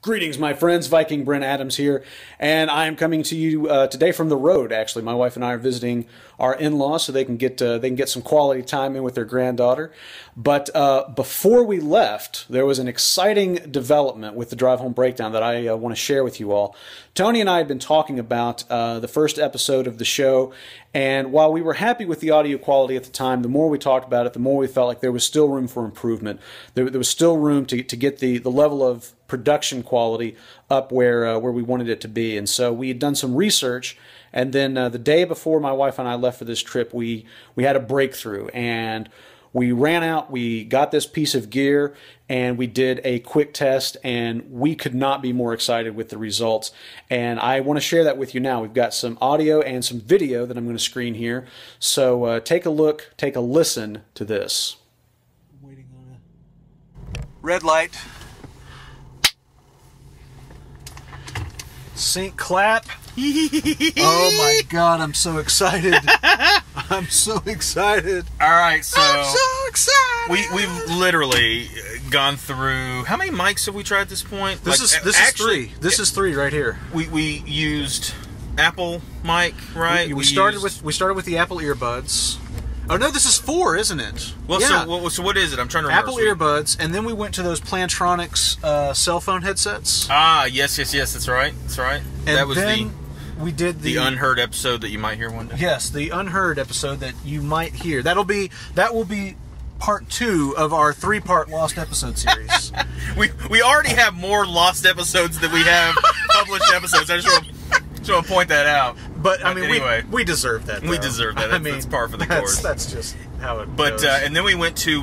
Greetings, my friends. Viking Brent Adams here, and I am coming to you today from the road. Actually, my wife and I are visiting our in-laws, so they can get some quality time in with their granddaughter. But before we left, there was an exciting development with the Drive Home Breakdown that I want to share with you all. Tony and I had been talking about the first episode of the show, and while we were happy with the audio quality at the time, the more we talked about it, the more we felt like there was still room for improvement. There was still room to get the level of production quality up where we wanted it to be. And so we had done some research, and then the day before my wife and I left for this trip, we had a breakthrough, and we ran out, we got this piece of gear, and we did a quick test, and we could not be more excited with the results. And I want to share that with you now. We've got some audio and some video that I'm going to screen here. So take a look, take a listen to this. Waiting on a red light. Sync clap. Oh my God, I'm so excited. I'm so excited. All right, so I'm so excited. We've literally gone through, how many mics have we tried at this point? This is three. This is three right here. We used Apple mic, right? We started with the Apple earbuds. Oh no, this is four, isn't it? Well, yeah. So what is it? I'm trying to remember. Apple earbuds, and then we went to those Plantronics cell phone headsets. Ah, yes, that's right. That's right. And that was then we did the unheard episode that you might hear one day. Yes, the unheard episode that you might hear. That will be part 2 of our 3-part Lost episode series. we already have more Lost episodes than we have published episodes. I just want to point that out. But I mean, anyway, we deserve that. Though. We deserve that. That's par for the course. That's just how it goes. And then we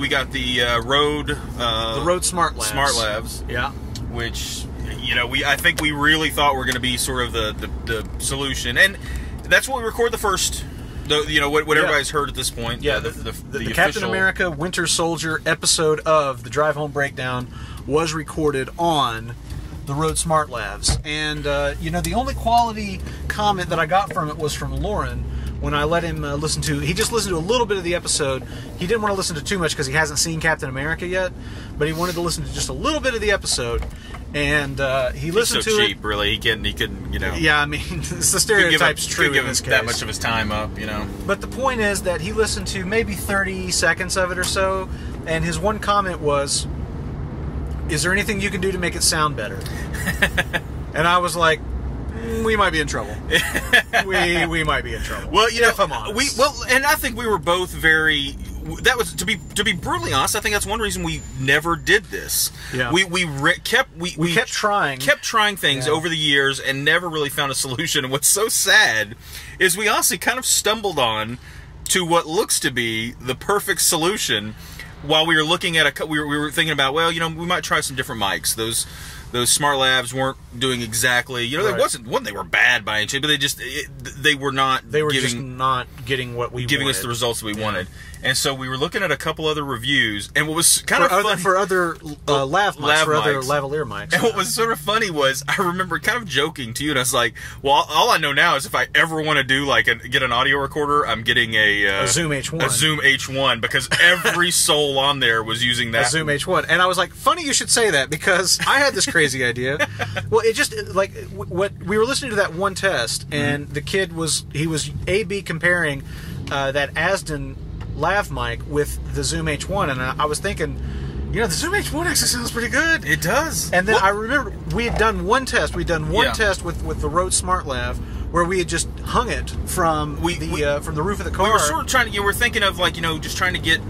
got the Rode. The Rode Smart Labs. Smart Labs. Yeah. Which, I think we really thought were going to be sort of the solution, and that's what we record the first. What everybody's heard at this point. Yeah. The Captain America Winter Soldier episode of the Drive Home Breakdown was recorded on the Rode Smart Labs, and the only quality comment that I got from it was from Lauren when I let him listen to. He just listened to a little bit of the episode. He didn't want to listen to too much because he hasn't seen Captain America yet, but he wanted to listen to just a little bit of the episode, and he listened to it. He's so cheap, really. He couldn't. Yeah, I mean, it's the stereotype's true in this case. That much of his time up, But the point is that he listened to maybe 30 seconds of it or so, and his one comment was, "Is there anything you can do to make it sound better?" And I was like, we might be in trouble. we might be in trouble. Well, if I'm honest. And I think we were both very. That was to be brutally honest. I think that's one reason we never did this. Yeah. We kept trying things over the years and never really found a solution. And what's so sad is we honestly kind of stumbled on to what looks to be the perfect solution. While we were looking at we were thinking about, well, we might try some different mics. Those Smart Labs weren't doing exactly, they were bad by any chance, but they were not. They were just not getting what we giving wanted. Us the results that we wanted. And so we were looking at a couple other reviews, and what was kind of funny for other lav other lavalier mics. And what was sort of funny was I remember kind of joking to you, and I was like, "Well, all I know now is if I ever want to do get an audio recorder, I'm getting a Zoom H1, a Zoom H1, because every soul on there was using that a Zoom H1." And I was like, "Funny you should say that, because I had this crazy idea." Well, it just what we were listening to that one test, and the kid was A/B comparing that Asden lav mic with the Zoom H1, and I was thinking, the Zoom H1 actually sounds pretty good. It does. And then I remember we had done one test. We'd done one test with the Rode Smart Lav, where we had just hung it from the roof of the car. We were sort of trying to. We're thinking of just trying to get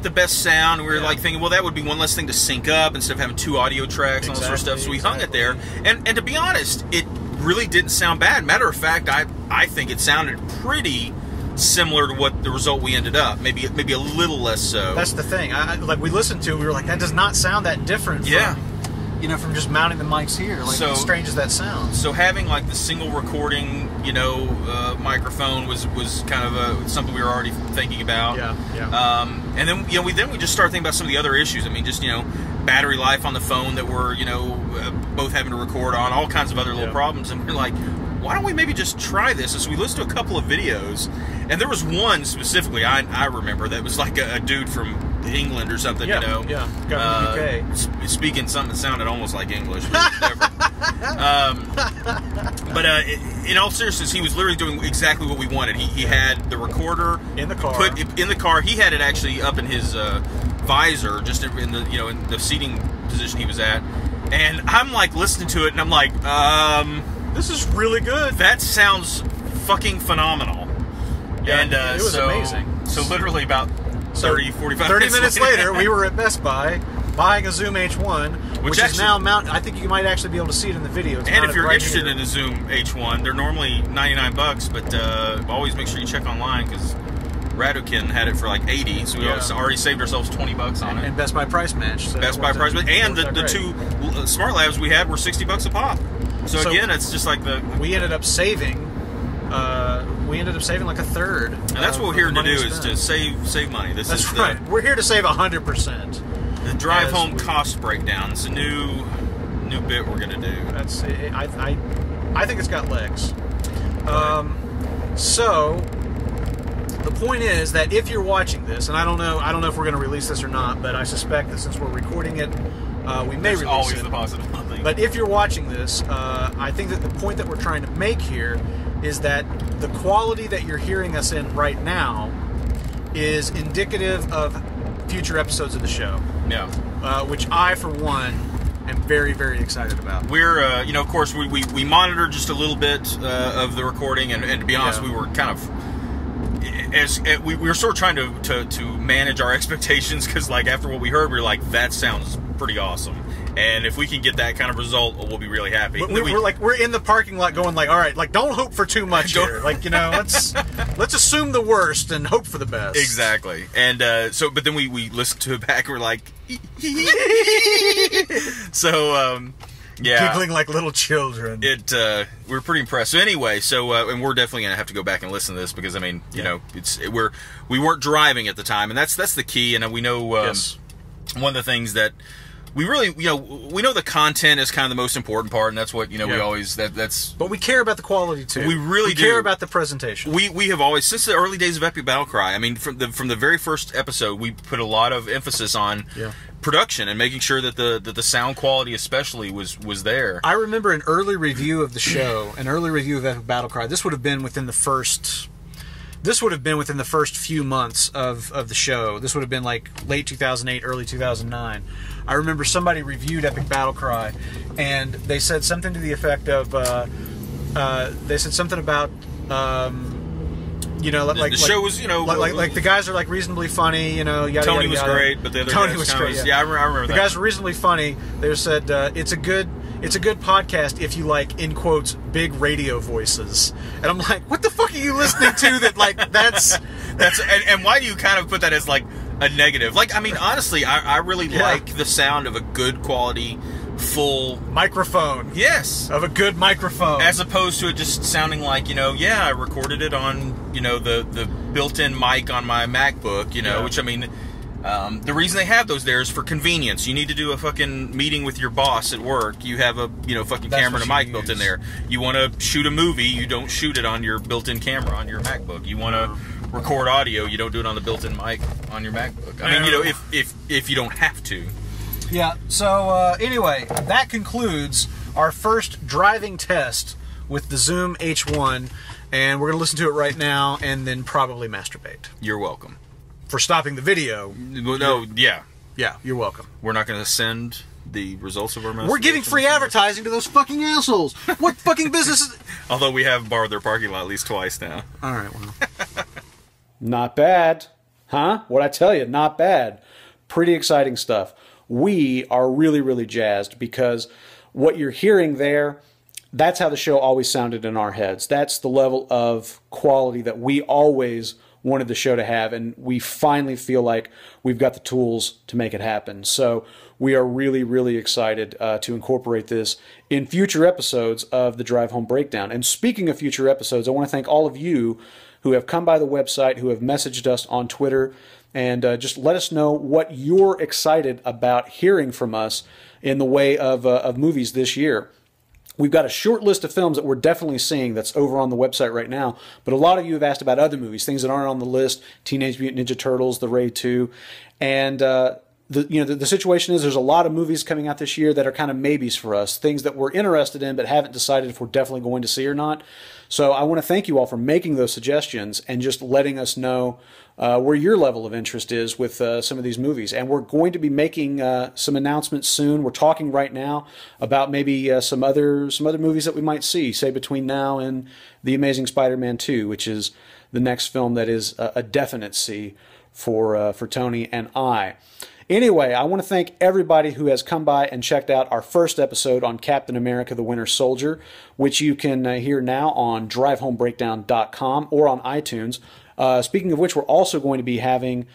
the best sound. And we were thinking, well, that would be one less thing to sync up instead of having 2 audio tracks and all that sort of stuff. So we hung it there, and to be honest, it really didn't sound bad. Matter of fact, I think it sounded pretty similar to what the result we ended up. Maybe a little less so. That's the thing. We listened to it, we were like, that does not sound that different. From just mounting the mics here. As strange as that sounds. So having the single recording, microphone was kind of something we were already thinking about. And then we just started thinking about some of the other issues. I mean, just battery life on the phone that we're both having to record on, all kinds of other little problems, and we're like, why don't we maybe just try this? And so we listened to a couple of videos, and there was one specifically I remember that was like a dude from England or something, you know. Yeah, got from the UK. Speaking something that sounded almost like English. But in all seriousness, he was literally doing exactly what we wanted. He had the recorder in the car. Put in the car. He had it actually up in his visor, just in the in the seating position he was at. And I'm like listening to it, and I'm like, this is really good. That sounds fucking phenomenal. Yeah, and it was amazing. So literally about 30 minutes later, we were at Best Buy buying a Zoom H1, which is now mounted. I think you might actually be able to see it in the video. It's and if you're interested in a Zoom H1, they're normally $99, but always make sure you check online because Radukin had it for like $80, so we already saved ourselves $20 on it. And Best Buy price match. So Best Buy price match, and the two Smart Labs we had were $60 a pop. So again, it's just like we ended up saving. Like a third. And that's what we're here to do is to save money. That's right. We're here to save 100%. The drive home cost breakdown. It's a new bit we're gonna do. That's I think it's got legs. So the point is that if you're watching this, and I don't know if we're going to release this or not, but I suspect that since we're recording it, we may release it. There's always the possibility. But if you're watching this, I think that the point that we're trying to make here is that the quality that you're hearing us in right now is indicative of future episodes of the show. Yeah. Which I, for one, am very, very excited about. We're, of course, we monitored just a little bit of the recording, and to be honest, we were kind of we were sort of trying to manage our expectations because, like, after what we heard, we were like, that sounds pretty awesome. And if we can get that kind of result, we'll be really happy. But we're in the parking lot going like, all right, like don't hope for too much here. Like, let's assume the worst and hope for the best. Exactly. And but then we listened to it back and we're like, so yeah, giggling like little children. We're pretty impressed. So anyway, and we're definitely gonna have to go back and listen to this because I mean, we weren't driving at the time, and that's the key. And we know one of the things that. We really, we know the content is kind of the most important part, and that's what, we always, that's... But we care about the quality, too. We really do. We care about the presentation. We have always, since the early days of Epic Battle Cry, I mean, from the very first episode, we put a lot of emphasis on production and making sure that the sound quality especially was there. I remember an early review of the show, an early review of Epic Battle Cry. This would have been within the first few months of the show. This would have been like late 2008, early 2009. I remember somebody reviewed Epic Battle Cry, and they said something to the effect of, they said something about, the show was, like the guys are like reasonably funny, yada, Tony yada, was yada. Great, but the other Tony guys was great. I remember the that. The guys were reasonably funny. They said it's a good podcast if you like, in quotes, big radio voices. And I'm like, what the fuck are you listening to? That like that's and why do you kind of put that as like a negative? Like, I mean, honestly, I really like the sound of a good quality full microphone. Yes, of a good microphone, as opposed to it just sounding like I recorded it on the built-in mic on my MacBook. Which I mean. The reason they have those there is for convenience. You need to do a fucking meeting with your boss at work. You have a fucking camera and a mic built in there. You want to shoot a movie, you don't shoot it on your built-in camera on your MacBook. You want to record audio, you don't do it on the built-in mic on your MacBook. I mean, if you don't have to. Yeah. So anyway, that concludes our first driving test with the Zoom H1, and we're gonna listen to it right now and then probably masturbate. You're welcome. For stopping the video. No, yeah. Yeah, you're welcome. We're not going to send the results of our masturbation. We're giving free advertising to those fucking assholes. What fucking business is... Although we have borrowed their parking lot at least twice now. All right, well. Not bad. Huh? What'd I tell you? Not bad. Pretty exciting stuff. We are really, really jazzed because what you're hearing there, that's how the show always sounded in our heads. That's the level of quality that we always wanted the show to have, and we finally feel like we've got the tools to make it happen. So we are really, really excited to incorporate this in future episodes of the Drive Home Breakdown. And speaking of future episodes, I want to thank all of you who have come by the website, who have messaged us on Twitter, and just let us know what you're excited about hearing from us in the way of movies this year. We've got a short list of films that we're definitely seeing that's over on the website right now, but a lot of you have asked about other movies, things that aren't on the list, Teenage Mutant Ninja Turtles, The Raid 2, and the situation is there's a lot of movies coming out this year that are kind of maybes for us, things that we're interested in but haven't decided if we're definitely going to see or not. So I want to thank you all for making those suggestions and just letting us know where your level of interest is with some of these movies. And we're going to be making some announcements soon. We're talking right now about maybe some other movies that we might see, say between now and The Amazing Spider-Man 2, which is the next film that is a definite see for Tony and I. Anyway, I want to thank everybody who has come by and checked out our first episode on Captain America the Winter Soldier, which you can hear now on drivehomebreakdown.com or on iTunes. Speaking of which, we're also going to be having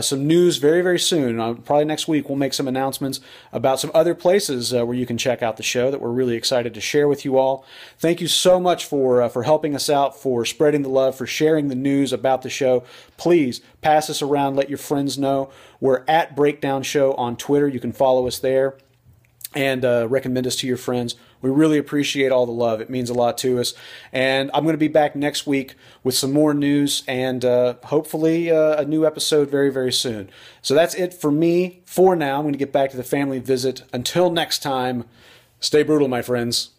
some news very, very soon. Probably next week we'll make some announcements about some other places where you can check out the show that we're really excited to share with you all. Thank you so much for helping us out, for spreading the love, for sharing the news about the show. Please pass this around, let your friends know. We're at Breakdown Show on Twitter. You can follow us there and recommend us to your friends. We really appreciate all the love. It means a lot to us. And I'm going to be back next week with some more news and hopefully a new episode very, very soon. So that's it for me for now. I'm going to get back to the family visit. Until next time, stay brutal, my friends.